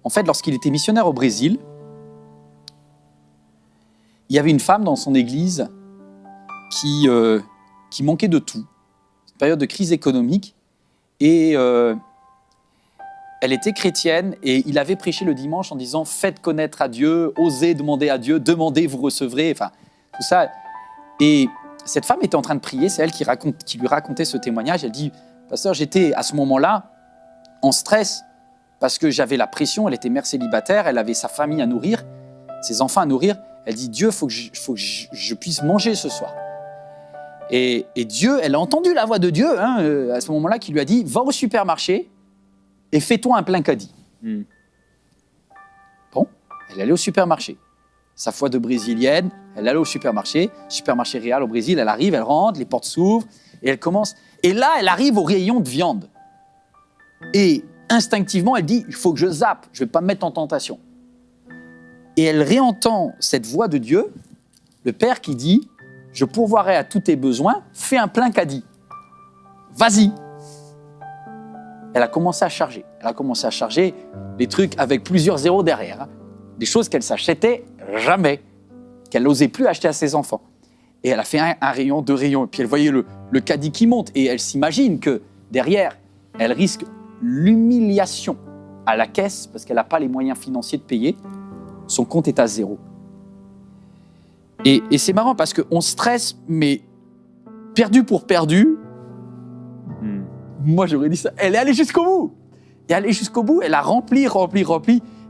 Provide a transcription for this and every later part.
En fait, lorsqu'il était missionnaire au Brésil, il y avait une femme dans son église qui manquait de tout. C'est une période de crise économique. Et elle était chrétienne et il avait prêché le dimanche en disant « Faites connaître à Dieu, osez demander à Dieu, demandez, vous recevrez ». Enfin, tout ça. Et cette femme était en train de prier, c'est elle qui lui racontait ce témoignage. Elle dit « Pasteur, j'étais à ce moment-là en stress parce que j'avais la pression, elle était mère célibataire, elle avait sa famille à nourrir, ses enfants à nourrir. Elle dit « Dieu, il faut que je puisse manger ce soir ». Et Dieu, elle a entendu la voix de Dieu à ce moment-là qui lui a dit « Va au supermarché et fais-toi un plein caddie ». Bon, elle allait au supermarché. Sa foi de brésilienne, elle allait au supermarché Real au Brésil, elle arrive, elle rentre, les portes s'ouvrent et elle commence. Et là, elle arrive au rayon de viande. Et instinctivement, elle dit « Il faut que je zappe, je ne vais pas me mettre en tentation ». Et elle réentend cette voix de Dieu, le Père qui dit « Je pourvoirai à tous tes besoins, fais un plein caddie. Vas-y ». Elle a commencé à charger. Elle a commencé à charger des trucs avec plusieurs zéros derrière. Des choses qu'elle ne s'achetait jamais, qu'elle n'osait plus acheter à ses enfants. Et elle a fait un rayon, 2 rayons. Et puis elle voyait le caddie qui monte. Et elle s'imagine que derrière, elle risque l'humiliation à la caisse parce qu'elle n'a pas les moyens financiers de payer. Son compte est à 0. Et c'est marrant parce qu'on stresse, mais perdu pour perdu. Moi, j'aurais dit ça. Elle est allée jusqu'au bout. Et elle est allée jusqu'au bout, elle a rempli.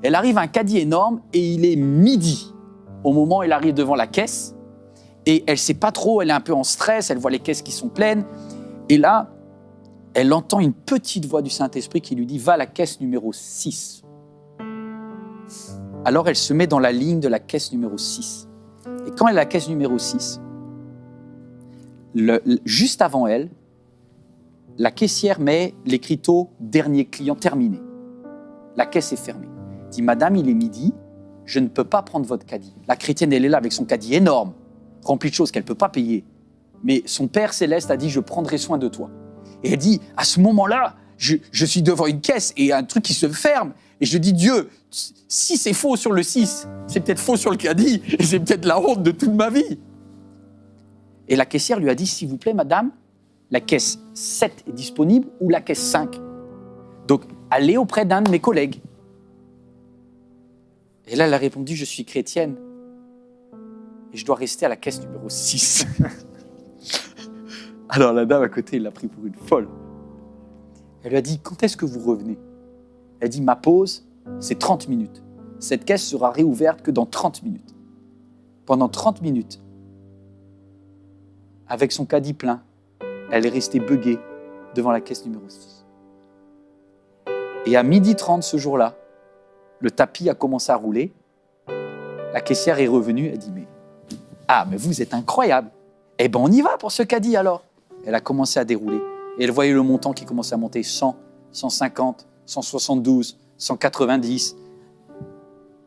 Elle arrive à un caddie énorme et il est midi au moment où elle arrive devant la caisse. Et elle ne sait pas trop, elle est un peu en stress, elle voit les caisses qui sont pleines. Et là, elle entend une petite voix du Saint-Esprit qui lui dit « Va à la caisse numéro 6 ». Alors, elle se met dans la ligne de la caisse numéro 6. Et quand elle est à la caisse numéro 6, juste avant elle, la caissière met l'écriteau « Dernier client terminé ». La caisse est fermée. Elle dit « Madame, il est midi, je ne peux pas prendre votre caddie ». La chrétienne, elle est là avec son caddie énorme, rempli de choses qu'elle ne peut pas payer. Mais son Père Céleste a dit « Je prendrai soin de toi ». Et elle dit « À ce moment-là, je suis devant une caisse et un truc qui se ferme. Et je dis, Dieu, si c'est faux sur le 6, c'est peut-être faux sur le caddie et c'est peut-être la honte de toute ma vie. » Et la caissière lui a dit, s'il vous plaît, madame, la caisse 7 est disponible ou la caisse 5. Donc, allez auprès d'un de mes collègues. Et là, elle a répondu, je suis chrétienne et je dois rester à la caisse numéro 6. Alors, la dame à côté, elle l'a pris pour une folle. Elle lui a dit, quand est-ce que vous revenez ? Elle dit, ma pause, c'est 30 minutes. Cette caisse sera réouverte que dans 30 minutes. Pendant 30 minutes, avec son caddie plein, elle est restée buggée devant la caisse numéro 6. Et à 12h30 ce jour-là, le tapis a commencé à rouler. La caissière est revenue, elle dit, mais vous êtes incroyable. Eh bien, on y va pour ce caddie alors. Elle a commencé à dérouler. Et elle voyait le montant qui commençait à monter, 100, 150, 172, 190.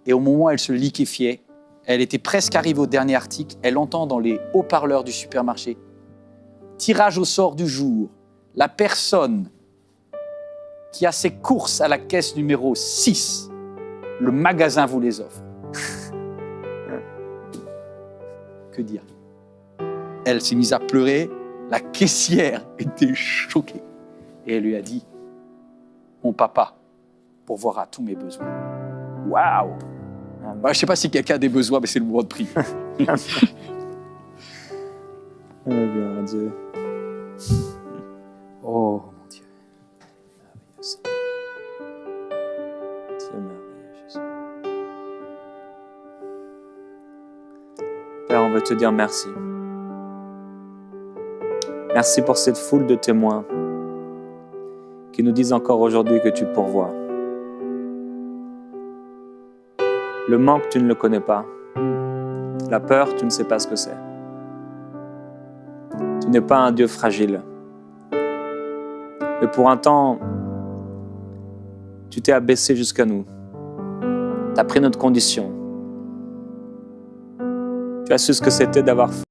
Et au moment où elle se liquéfiait, elle était presque arrivée au dernier article, elle entend dans les haut-parleurs du supermarché « Tirage au sort du jour, la personne qui a ses courses à la caisse numéro 6, le magasin vous les offre. » Que dire ? Elle s'est mise à pleurer, la caissière était choquée. Et elle lui a dit « Mon papa pourvoira à tous mes besoins. » Waouh ! Je ne sais pas si quelqu'un a des besoins, mais c'est le moment de prier. Oh, gloire à Dieu. Oh, mon Dieu. Merveilleux Seigneur. Dieu merveilleux, Jésus. Père, on veut te dire merci. Merci pour cette foule de témoins qui nous disent encore aujourd'hui que tu pourvois. Le manque, tu ne le connais pas. La peur, tu ne sais pas ce que c'est. Tu n'es pas un Dieu fragile. Mais pour un temps, tu t'es abaissé jusqu'à nous. Tu as pris notre condition. Tu as su ce que c'était d'avoir